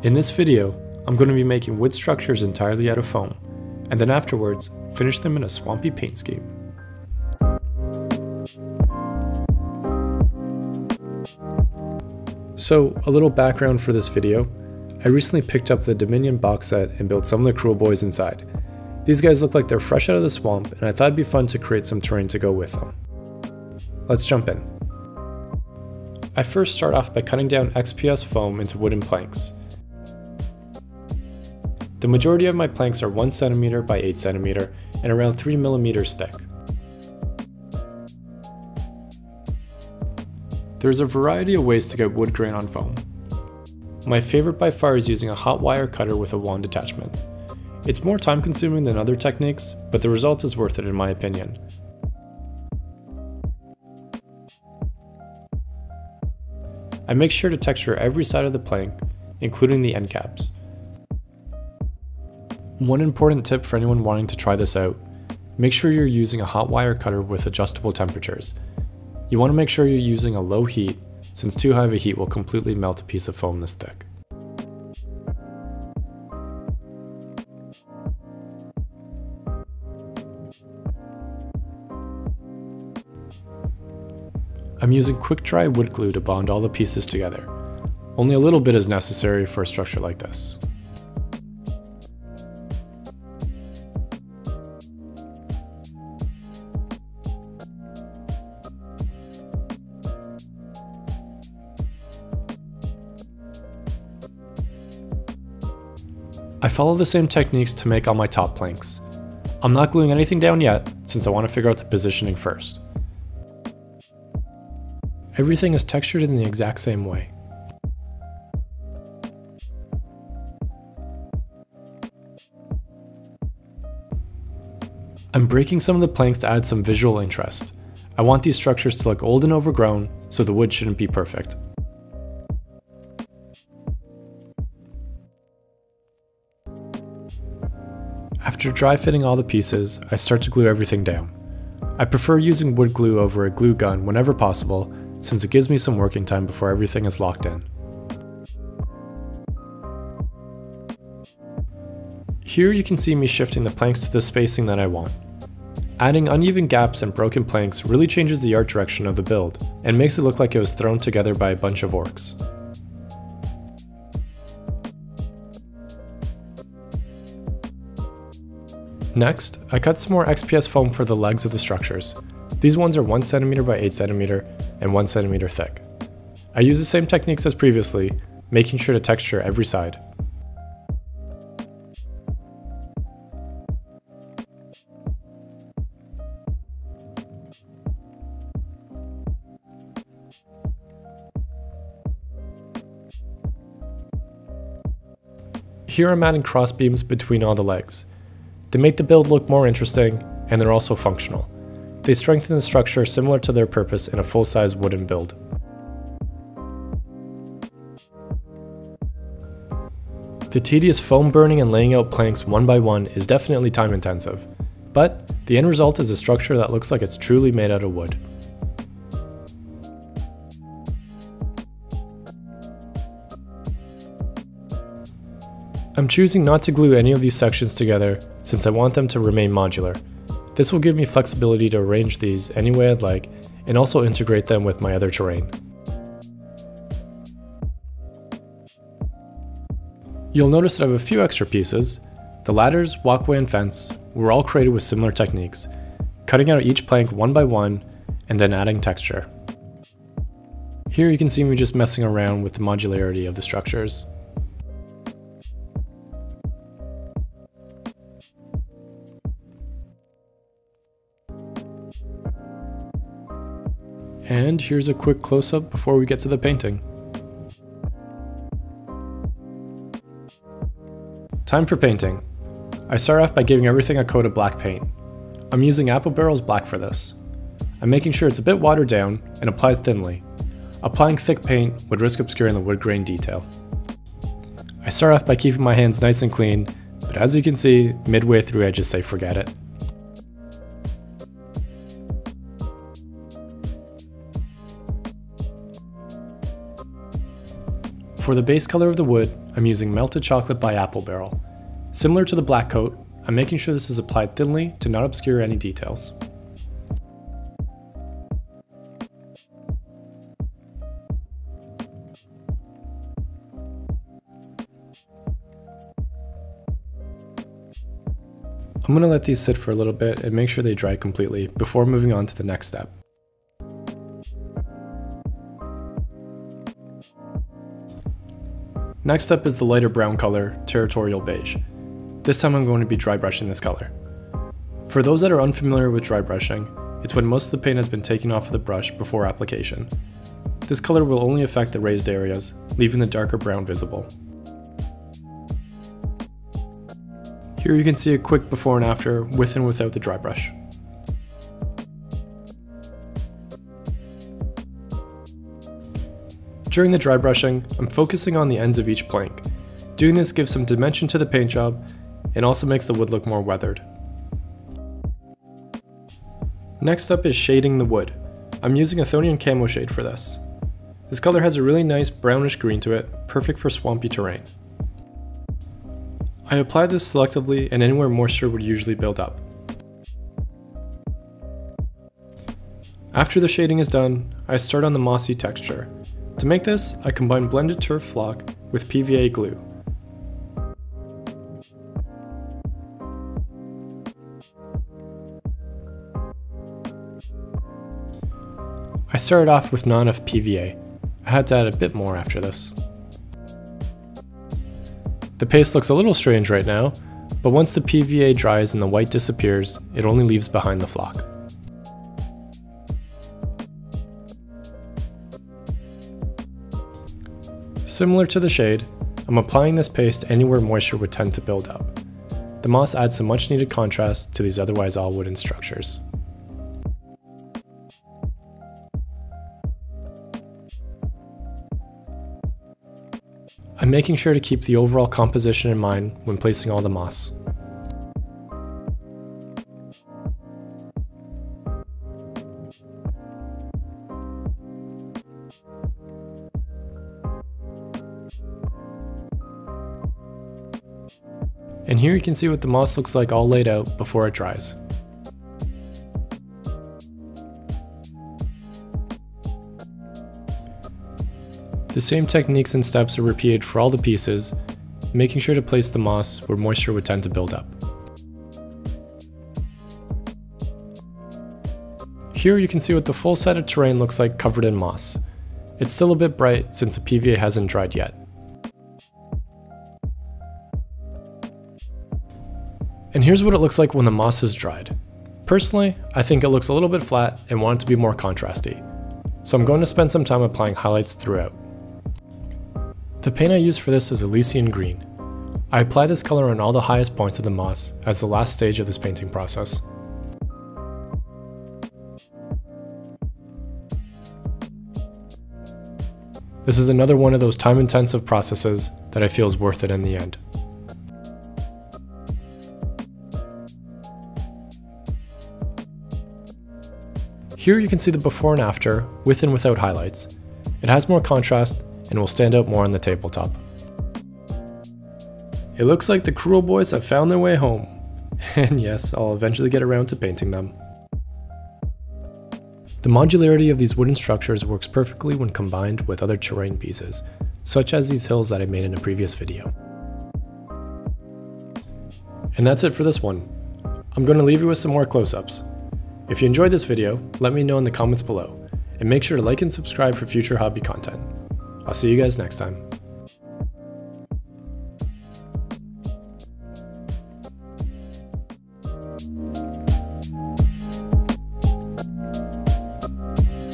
In this video, I'm going to be making wood structures entirely out of foam, and then afterwards, finish them in a swampy paint scheme. So, a little background for this video. I recently picked up the Dominion box set and built some of the Cruel Boys inside. These guys look like they're fresh out of the swamp, and I thought it'd be fun to create some terrain to go with them. Let's jump in. I first start off by cutting down XPS foam into wooden planks. The majority of my planks are 1 cm by 8 cm and around 3 mm thick. There's a variety of ways to get wood grain on foam. My favorite by far is using a hot wire cutter with a wand attachment. It's more time consuming than other techniques, but the result is worth it in my opinion. I make sure to texture every side of the plank, including the end caps. One important tip for anyone wanting to try this out, make sure you're using a hot wire cutter with adjustable temperatures. You want to make sure you're using a low heat, since too high of a heat will completely melt a piece of foam this thick. I'm using quick dry wood glue to bond all the pieces together. Only a little bit is necessary for a structure like this. I follow the same techniques to make all my top planks. I'm not gluing anything down yet, since I want to figure out the positioning first. Everything is textured in the exact same way. I'm breaking some of the planks to add some visual interest. I want these structures to look old and overgrown, so the wood shouldn't be perfect. After dry fitting all the pieces, I start to glue everything down. I prefer using wood glue over a glue gun whenever possible, since it gives me some working time before everything is locked in. Here you can see me shifting the planks to the spacing that I want. Adding uneven gaps and broken planks really changes the art direction of the build, and makes it look like it was thrown together by a bunch of orcs. Next, I cut some more XPS foam for the legs of the structures. These ones are 1 cm by 8 cm and 1 cm thick. I use the same techniques as previously, making sure to texture every side. Here I'm adding cross beams between all the legs. They make the build look more interesting, and they're also functional. They strengthen the structure similar to their purpose in a full-size wooden build. The tedious foam burning and laying out planks one by one is definitely time intensive, but the end result is a structure that looks like it's truly made out of wood. I'm choosing not to glue any of these sections together since I want them to remain modular. This will give me flexibility to arrange these any way I'd like and also integrate them with my other terrain. You'll notice that I have a few extra pieces. The ladders, walkway, and fence were all created with similar techniques, cutting out each plank one by one and then adding texture. Here you can see me just messing around with the modularity of the structures. And here's a quick close-up before we get to the painting. Time for painting. I start off by giving everything a coat of black paint. I'm using Apple Barrel's black for this. I'm making sure it's a bit watered down and applied thinly. Applying thick paint would risk obscuring the wood grain detail. I start off by keeping my hands nice and clean, but as you can see, midway through I just say forget it. For the base color of the wood, I'm using melted chocolate by Apple Barrel. Similar to the black coat, I'm making sure this is applied thinly to not obscure any details. I'm going to let these sit for a little bit and make sure they dry completely before moving on to the next step. Next up is the lighter brown color, Territorial Beige. This time I'm going to be dry brushing this color. For those that are unfamiliar with dry brushing, it's when most of the paint has been taken off of the brush before application. This color will only affect the raised areas, leaving the darker brown visible. Here you can see a quick before and after with and without the dry brush. During the dry brushing, I'm focusing on the ends of each plank. Doing this gives some dimension to the paint job and also makes the wood look more weathered. Next up is shading the wood. I'm using a Athonian camo shade for this. This color has a really nice brownish green to it, perfect for swampy terrain. I apply this selectively and anywhere moisture would usually build up. After the shading is done, I start on the mossy texture. To make this, I combine blended turf flock with PVA glue. I started off with not enough PVA. I had to add a bit more after this. The paste looks a little strange right now, but once the PVA dries and the white disappears, it only leaves behind the flock. Similar to the shade, I'm applying this paste anywhere moisture would tend to build up. The moss adds some much needed contrast to these otherwise all wooden structures. I'm making sure to keep the overall composition in mind when placing all the moss. And here you can see what the moss looks like all laid out before it dries. The same techniques and steps are repeated for all the pieces, making sure to place the moss where moisture would tend to build up. Here you can see what the full set of terrain looks like covered in moss. It's still a bit bright since the PVA hasn't dried yet. And here's what it looks like when the moss is dried. Personally, I think it looks a little bit flat and want it to be more contrasty, so I'm going to spend some time applying highlights throughout. The paint I use for this is Elysian Green. I apply this color on all the highest points of the moss as the last stage of this painting process. This is another one of those time-intensive processes that I feel is worth it in the end. Here you can see the before and after, with and without highlights. It has more contrast and will stand out more on the tabletop. It looks like the Cruel boys have found their way home. And yes, I'll eventually get around to painting them. The modularity of these wooden structures works perfectly when combined with other terrain pieces, such as these hills that I made in a previous video. And that's it for this one. I'm going to leave you with some more close-ups. If you enjoyed this video, let me know in the comments below, and make sure to like and subscribe for future hobby content. I'll see you guys next time.